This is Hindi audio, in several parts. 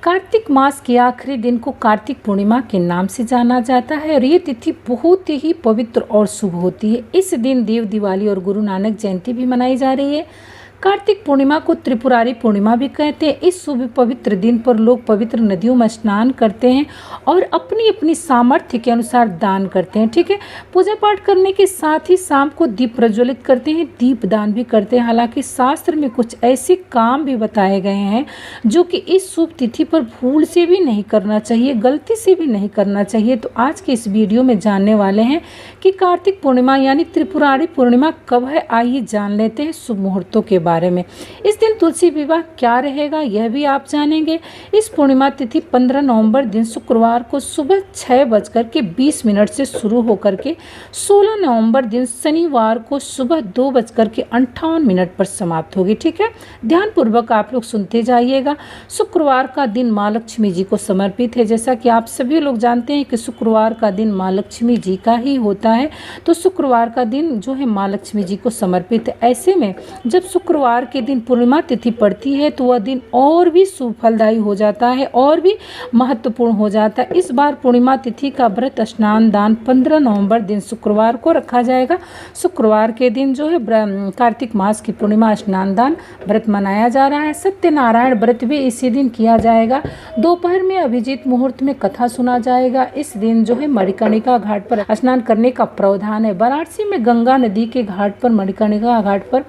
कार्तिक मास के आखिरी दिन को कार्तिक पूर्णिमा के नाम से जाना जाता है और ये तिथि बहुत ही पवित्र और शुभ होती है। इस दिन देव दिवाली और गुरु नानक जयंती भी मनाई जा रही है। कार्तिक पूर्णिमा को त्रिपुरारी पूर्णिमा भी कहते हैं। इस शुभ पवित्र दिन पर लोग पवित्र नदियों में स्नान करते हैं और अपनी अपनी सामर्थ्य के अनुसार दान करते हैं। ठीक है, पूजा पाठ करने के साथ ही शाम को दीप प्रज्वलित करते हैं, दीप दान भी करते हैं। हालांकि शास्त्र में कुछ ऐसे काम भी बताए गए हैं जो कि इस शुभ तिथि पर भूल से भी नहीं करना चाहिए, गलती से भी नहीं करना चाहिए। तो आज के इस वीडियो में जानने वाले हैं कि कार्तिक पूर्णिमा यानी त्रिपुरारी पूर्णिमा कब है। आइए जान लेते हैं शुभ मुहूर्तों के बारे में। इस दिन तुलसी विवाह क्या रहेगा यह भी आप जानेंगे। इस पूर्णिमा तिथि 15 नवंबर दिन शुक्रवार को सुबह 6:20 से शुरू होकर के 16 नवंबर दिन शनिवार को सुबह 2:58 पर समाप्त होगी। ठीक है, ध्यान पूर्वक आप लोग सुनते जाइएगा। शुक्रवार का दिन माँ लक्ष्मी जी को समर्पित है। जैसा कि आप सभी लोग जानते हैं कि शुक्रवार का दिन माँ लक्ष्मी जी का ही होता है, तो शुक्रवार का दिन जो है माँ लक्ष्मी जी को समर्पित है। ऐसे में जब शुक्रवार के दिन पूर्णिमा तिथि पड़ती है तो वह दिन और भी शुभ फलदायी हो जाता है और भी महत्वपूर्ण हो जाता है। इस बार पूर्णिमा तिथि का व्रत स्नान दान 15 नवंबर दिन शुक्रवार को रखा जाएगा। शुक्रवार के दिन जो है कार्तिक मास की पूर्णिमा स्नान दान व्रत मनाया जा रहा है। सत्यनारायण व्रत भी इसी दिन किया जाएगा। दोपहर में अभिजीत मुहूर्त में कथा सुना जाएगा। इस दिन जो है मणिकर्णिका घाट पर स्नान करने का प्रावधान है। वाराणसी में गंगा नदी के घाट पर मणिकर्णिका घाट पर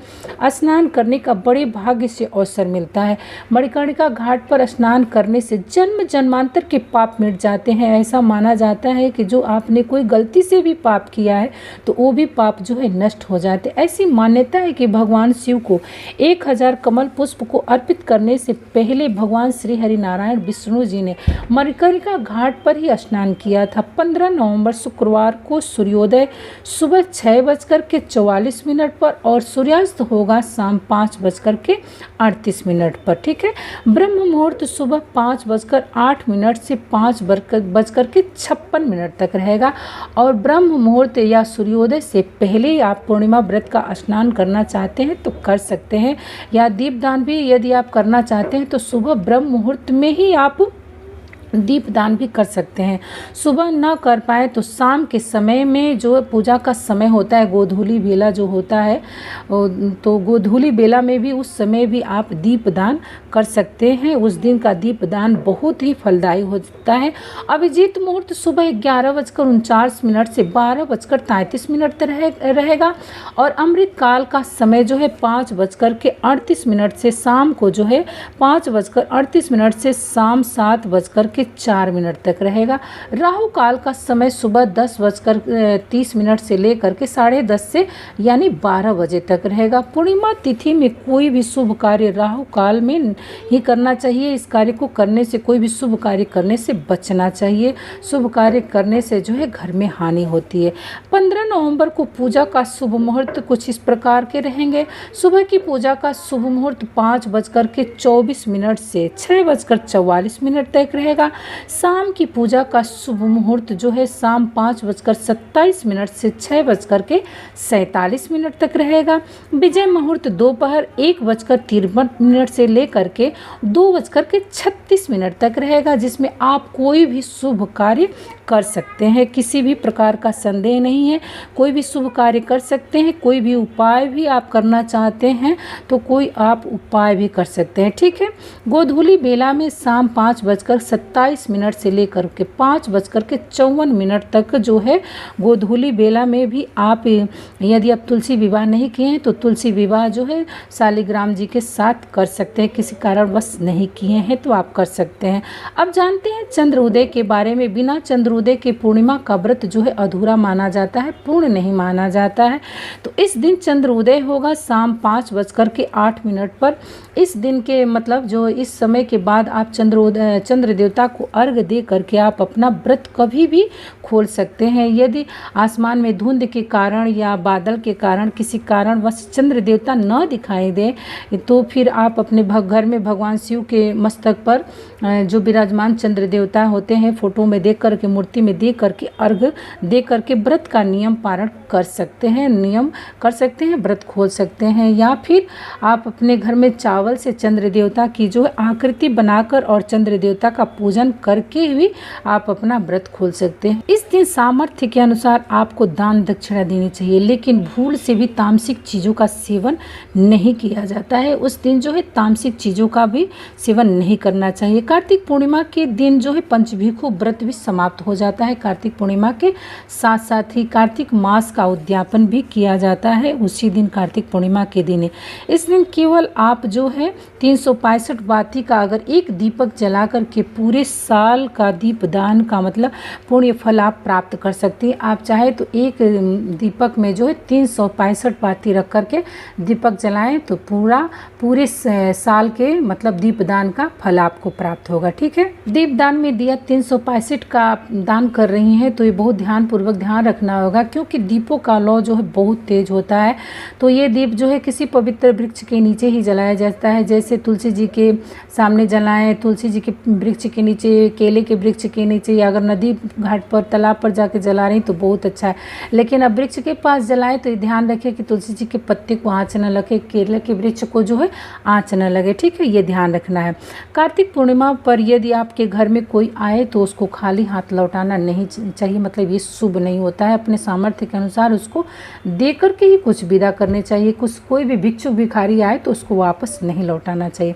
स्नान करने का बड़े भाग्य से अवसर मिलता है। मणिकर्णिका घाट पर स्नान करने से जन्म जन्मांतर के पाप मिट जाते हैं। ऐसा माना जाता है कि जो आपने कोई गलती से भी पाप किया है तो वो भी पाप जो है नष्ट हो जाते। ऐसी मान्यता है कि भगवान शिव को 1000 कमल पुष्प को अर्पित करने से पहले भगवान श्री हरिनारायण विष्णु जी ने मणिकर्णिका घाट पर ही स्नान किया था। 15 नवंबर शुक्रवार को सूर्योदय सुबह 6:44 पर और सूर्यास्त होगा शाम 5:38 पर। ठीक है, ब्रह्म मुहूर्त सुबह 5:08 से 5:56 तक रहेगा और ब्रह्म मुहूर्त या सूर्योदय से पहले आप पूर्णिमा व्रत का स्नान करना चाहते हैं तो कर सकते हैं, या दीपदान भी यदि आप करना चाहते हैं तो सुबह ब्रह्म मुहूर्त में ही आप दीपदान भी कर सकते हैं। सुबह न कर पाए तो शाम के समय में जो पूजा का समय होता है, गोधूली बेला जो होता है, तो गोधूली बेला में भी उस समय भी आप दीपदान कर सकते हैं। उस दिन का दीपदान बहुत ही फलदायी होता है। अभिजीत मुहूर्त सुबह 11:49 से 12:33 तक रहेगा और अमृत काल का समय जो है 5:38 से शाम को जो है 5:38 से शाम 7:04 तक रहेगा। राहु काल का समय सुबह 10:30 से लेकर के 10:30 से यानी 12 बजे तक रहेगा। पूर्णिमा तिथि में कोई भी शुभ कार्य राहु काल में ही करना चाहिए। इस कार्य को करने से, कोई भी शुभ कार्य करने से बचना चाहिए। शुभ कार्य करने से जो है घर में हानि होती है। 15 नवंबर को पूजा का शुभ मुहूर्त कुछ इस प्रकार के रहेंगे। सुबह की पूजा का शुभ मुहूर्त 5:24 से 6:44 तक रहेगा। शाम की पूजा का शुभ मुहूर्त जो है शाम 5:27 से 6:47 तक रहेगा। विजय मुहूर्त दोपहर 1:53 से लेकर के 2:36 तक रहेगा, जिसमें आप कोई भी शुभ कार्य कर सकते हैं। किसी भी प्रकार का संदेह नहीं है, कोई भी शुभ कार्य कर सकते हैं। कोई भी उपाय भी आप करना चाहते हैं तो कोई आप उपाय भी कर सकते हैं। ठीक है, गोधूली बेला में शाम 5:27 से लेकर के 5:54 तक जो है गोधूली बेला में भी आप, यदि आप तुलसी विवाह नहीं किए हैं तो तुलसी विवाह जो है शालिग्राम जी के साथ कर सकते हैं। किसी कारणवश नहीं किए हैं तो आप कर सकते हैं। अब जानते हैं चंद्र उदय के बारे में। बिना चंद्र उदय के पूर्णिमा का व्रत जो है अधूरा माना जाता है, पूर्ण नहीं माना जाता है। तो इस दिन चंद्र उदय होगा शाम 5:08 पर। इस दिन के मतलब जो इस समय के बाद आप चंद्र देवता को अर्घ दे करके आप अपना व्रत कभी भी खोल सकते हैं। यदि आसमान में धुंध के कारण या बादल के कारण किसी कारणवश चंद्र देवता न दिखाई दे तो फिर आप अपने घर में भगवान शिव के मस्तक पर जो विराजमान चंद्र देवता होते हैं फोटो में देख करके, मूर्ति में देख करके, अर्घ दे करके व्रत का नियम पालन कर सकते हैं, व्रत खोल सकते हैं। या फिर आप अपने घर में चावल से चंद्र देवता की जो आकृति बनाकर और चंद्र देवता का पूजन करके भी आप अपना व्रत खोल सकते हैं। इस दिन सामर्थ्य के अनुसार आपको दान दक्षिणा देनी चाहिए, लेकिन भूल से भी तामसिक चीज़ों का सेवन नहीं किया जाता है। उस दिन जो है तामसिक चीज़ों का भी सेवन नहीं करना चाहिए। कार्तिक पूर्णिमा के दिन जो है पंचभीखु व्रत भी समाप्त हो जाता है। कार्तिक पूर्णिमा के साथ साथ ही कार्तिक मास का उद्यापन भी किया जाता है उसी दिन, कार्तिक पूर्णिमा के दिन। इस दिन केवल आप जो है 365 बाती का अगर एक दीपक जला करके पूरे साल का दीपदान का मतलब पुण्य फल आप प्राप्त कर सकते हैं। आप चाहे तो एक दीपक में जो है 365 बाती रख करके दीपक जलाएं तो पूरे साल के मतलब दीपदान का फल आपको प्राप्त होगा। ठीक है, दीपदान में दिया 365 का आप दान कर रही हैं तो ये बहुत ध्यानपूर्वक ध्यान रखना होगा, क्योंकि दीपों का लौ जो है बहुत तेज होता है। तो ये दीप जो है किसी पवित्र वृक्ष के नीचे ही जलाया जाता है, जैसे तुलसी जी के सामने जलाएं, तुलसी जी के वृक्ष के नीचे, केले के वृक्ष के नीचे, या अगर नदी घाट पर तालाब पर जाके जला रही तो बहुत अच्छा है। लेकिन अब वृक्ष के पास जलाएं तो ये ध्यान रखें कि तुलसी जी के पत्ते को आँच न लगे, केले के वृक्ष को जो है आँच न लगे। ठीक है, ये ध्यान रखना है। कार्तिक पूर्णिमा पर यदि आपके घर में कोई आए तो उसको खाली हाथ लौटाना नहीं चाहिए, मतलब ये शुभ नहीं होता है। अपने सामर्थ्य के अनुसार उसको दे करके ही कुछ विदा करने चाहिए। कोई भी भिक्षुक भिखारी आए तो उसको वापस नहीं लौटाना चाहिए।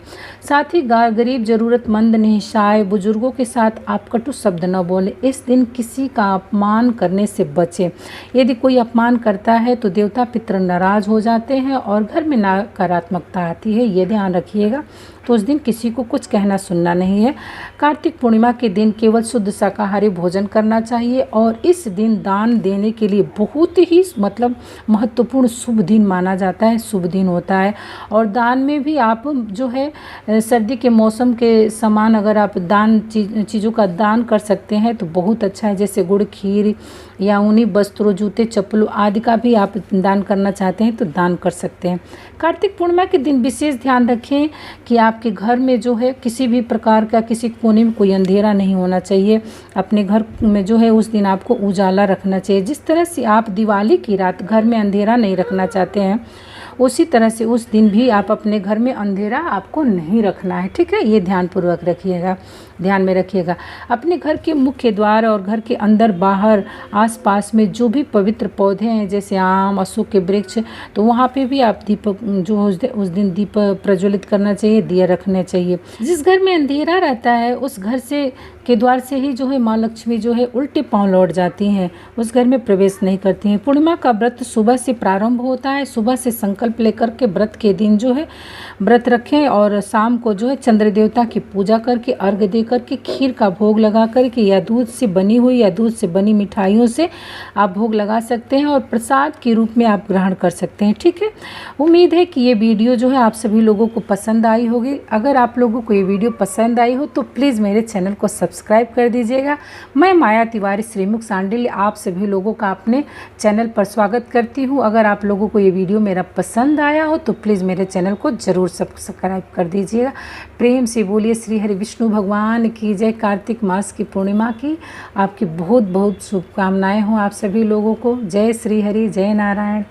साथ ही गरीब, ज़रूरतमंद, निःसहाय, बुजुर्गों के साथ आप कटु शब्द न बोलें। इस दिन किसी का अपमान करने से बचें। यदि कोई अपमान करता है तो देवता पितर नाराज हो जाते हैं और घर में नकारात्मकता आती है, ये ध्यान रखिएगा। तो उस दिन किसी को कुछ कहना सुनना नहीं है। कार्तिक पूर्णिमा के दिन केवल शुद्ध शाकाहारी भोजन करना चाहिए और इस दिन दान देने के लिए बहुत ही मतलब महत्वपूर्ण शुभ दिन माना जाता है, शुभ दिन होता है। और दान में भी आप जो है सर्दी के मौसम के समान अगर आप चीज़ों का दान कर सकते हैं तो बहुत अच्छा है, जैसे गुड़, खीर या ऊनी वस्त्रों, जूते, चप्पलों आदि का भी आप दान करना चाहते हैं तो दान कर सकते हैं। कार्तिक पूर्णिमा के दिन विशेष ध्यान रखें कि आपके घर में जो है किसी भी प्रकार का किसी कोने में कोई अंधेरा नहीं होना चाहिए। अपने घर में जो है उस दिन आपको उजाला रखना चाहिए। जिस तरह से आप दिवाली की रात घर में अंधेरा नहीं रखना चाहते हैं, उसी तरह से उस दिन भी आप अपने घर में अंधेरा आपको नहीं रखना है। ठीक है, ये ध्यानपूर्वक रखिएगा, ध्यान में रखिएगा। अपने घर के मुख्य द्वार और घर के अंदर बाहर आसपास में जो भी पवित्र पौधे हैं जैसे आम, अशोक के वृक्ष, तो वहाँ पे भी आप दीपक जो उस दिन दीप प्रज्वलित करना चाहिए, दिया रखने चाहिए। जिस घर में अंधेरा रहता है उस घर से के द्वार से ही जो है माँ लक्ष्मी जो है उल्टे पांव लौट जाती हैं, उस घर में प्रवेश नहीं करती हैं। पूर्णिमा का व्रत सुबह से प्रारंभ होता है। सुबह से संकल्प लेकर के व्रत के दिन जो है व्रत रखें और शाम को जो है चंद्र देवता की पूजा करके अर्घ दे करके खीर का भोग लगा करके या दूध से बनी हुई या दूध से बनी मिठाइयों से आप भोग लगा सकते हैं और प्रसाद के रूप में आप ग्रहण कर सकते हैं। ठीक है, उम्मीद है कि ये वीडियो जो है आप सभी लोगों को पसंद आई होगी। अगर आप लोगों को ये वीडियो पसंद आई हो तो प्लीज़ मेरे चैनल को सब्सक्राइब कर दीजिएगा। मैं माया तिवारी श्रीमुख सांडिल्य आप सभी लोगों का अपने चैनल पर स्वागत करती हूँ। अगर आप लोगों को ये वीडियो मेरा पसंद आया हो तो प्लीज़ मेरे चैनल को ज़रूर सब्सक्राइब कर दीजिएगा। प्रेम से बोलिए श्री हरि विष्णु भगवान की जय। कार्तिक मास की पूर्णिमा की आपकी बहुत बहुत शुभकामनाएं हों आप सभी लोगों को। जय श्री हरि, जय नारायण।